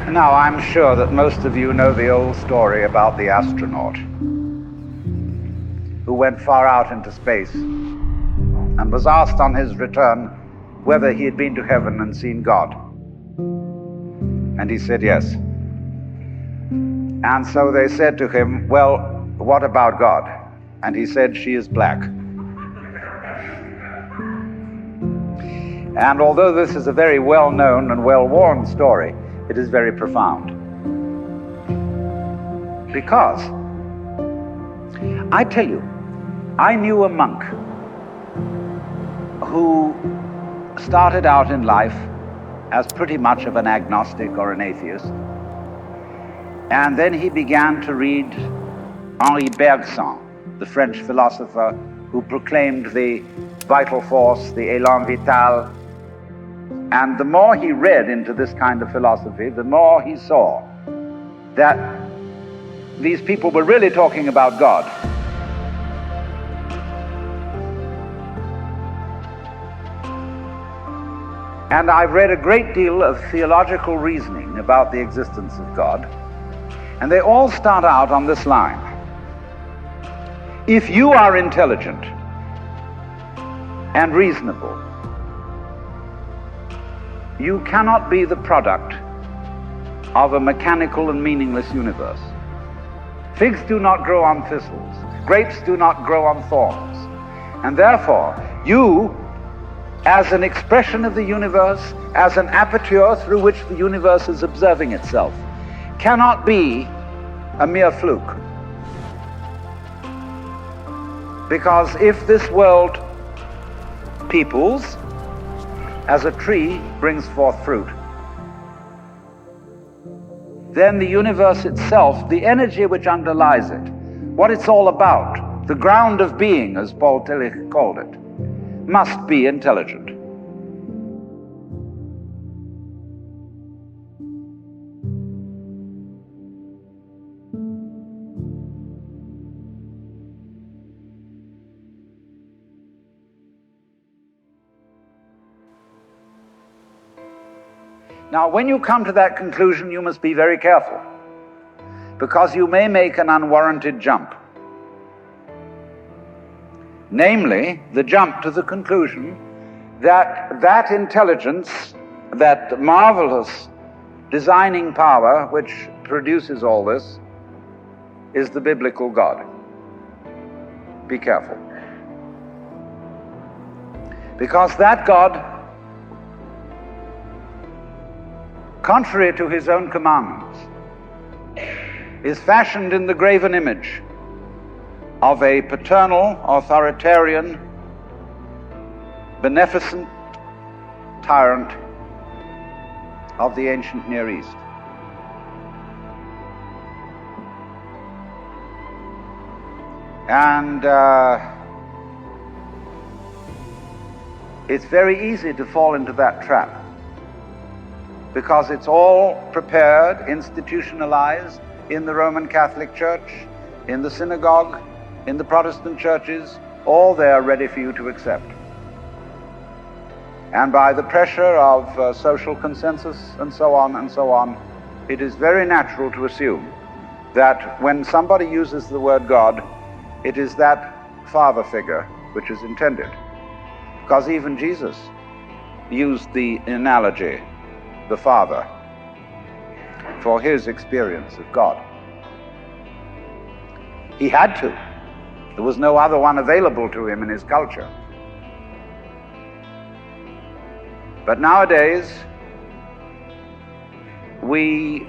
Now, I'm sure that most of you know the old story about the astronaut who went far out into space and was asked on his return whether he had been to heaven and seen God. And he said yes. And so they said to him, well, what about God? And he said, she is black. And although this is a very well-known and well-worn story, it is very profound. Because, I tell you, I knew a monk who started out in life as pretty much of an agnostic or an atheist. And then he began to read Henri Bergson, the French philosopher who proclaimed the vital force, the élan vital. And the more he read into this kind of philosophy, the more he saw that these people were really talking about God. And I've read a great deal of theological reasoning about the existence of God, and they all start out on this line. If you are intelligent and reasonable, you cannot be the product of a mechanical and meaningless universe. Figs do not grow on thistles. Grapes do not grow on thorns. And therefore, you, as an expression of the universe, as an aperture through which the universe is observing itself, cannot be a mere fluke. Because if this world peoples, as a tree brings forth fruit, then the universe itself, the energy which underlies it, what it's all about, the ground of being, as Paul Tillich called it, must be intelligent. Now, when you come to that conclusion, you must be very careful, because you may make an unwarranted jump. Namely, the jump to the conclusion that that intelligence, that marvelous designing power which produces all this, is the biblical God. Be careful. Because that God, contrary to his own commandments, is fashioned in the graven image of a paternal, authoritarian, beneficent tyrant of the ancient Near East. And it's very easy to fall into that trap, because it's all prepared, institutionalized in the Roman Catholic Church, in the synagogue, in the Protestant churches, all there ready for you to accept. And by the pressure of social consensus and so on, it is very natural to assume that when somebody uses the word God, it is that father figure which is intended. Because even Jesus used the analogy, the Father, for his experience of God. He had to. There was no other one available to him in his culture. But nowadays, we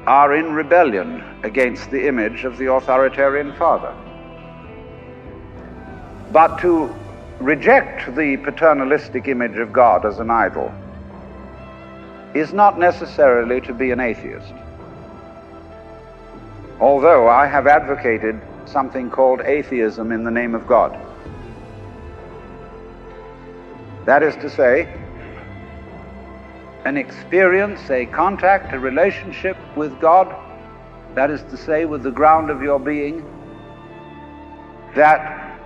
are in rebellion against the image of the authoritarian father. But to reject the paternalistic image of God as an idol is not necessarily to be an atheist. Although I have advocated something called atheism in the name of God. That is to say, an experience, a contact, a relationship with God, that is to say, with the ground of your being, that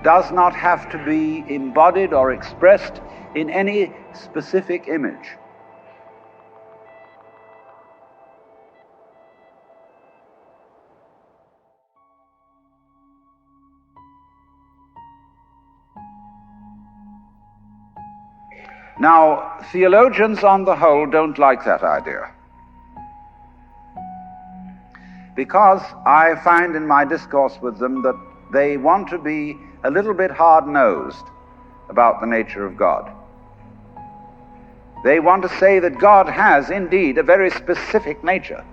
does not have to be embodied or expressed in any specific image. Now, theologians on the whole don't like that idea, because I find in my discourse with them that they want to be a little bit hard-nosed about the nature of God. They want to say that God has indeed a very specific nature.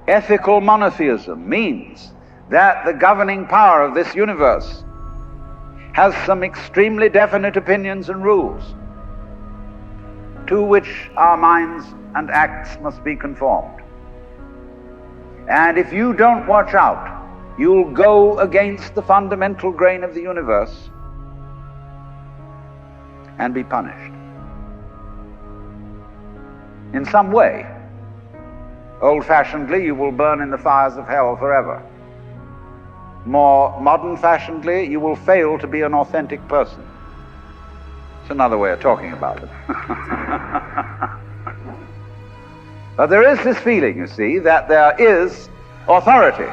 Ethical monotheism means that the governing power of this universe has some extremely definite opinions and rules to which our minds and acts must be conformed. And if you don't watch out, you'll go against the fundamental grain of the universe and be punished in some way. Old-fashionedly, you will burn in the fires of hell forever. More modern-fashionedly, you will fail to be an authentic person. It's another way of talking about it. But there is this feeling, you see, that there is authority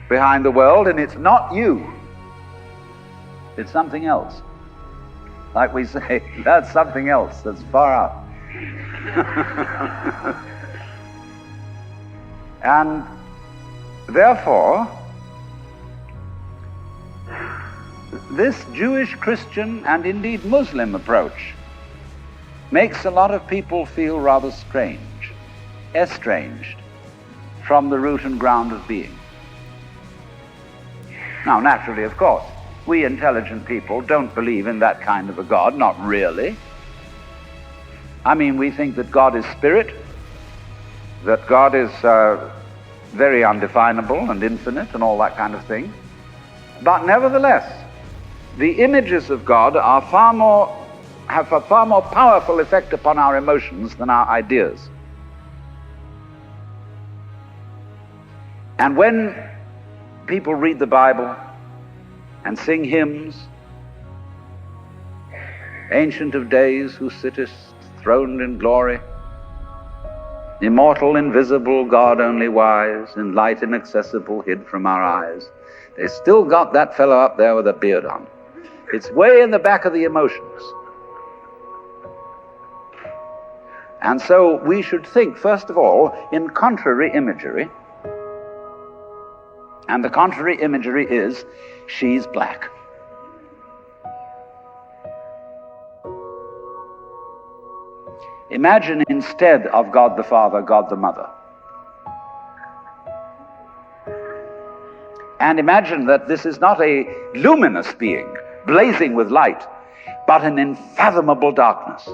behind the world, and it's not you. It's something else. Like we say, that's something else that's far out. And therefore, this Jewish, Christian, and indeed Muslim approach makes a lot of people feel rather strange, estranged from the root and ground of being. Now, naturally, of course, we intelligent people don't believe in that kind of a God, not really. I mean, we think that God is spirit, that God is very undefinable and infinite and all that kind of thing. But nevertheless, the images of God are have a far more powerful effect upon our emotions than our ideas. And when people read the Bible and sing hymns, Ancient of Days, who sittest throned in glory, immortal, invisible, God only wise, in light inaccessible, hid from our eyes, they still got that fellow up there with a beard on. It's way in the back of the emotions. And so we should think, first of all, in contrary imagery. And the contrary imagery is, she's black. Imagine instead of God the Father, God the Mother. And imagine that this is not a luminous being, blazing with light, but an unfathomable darkness.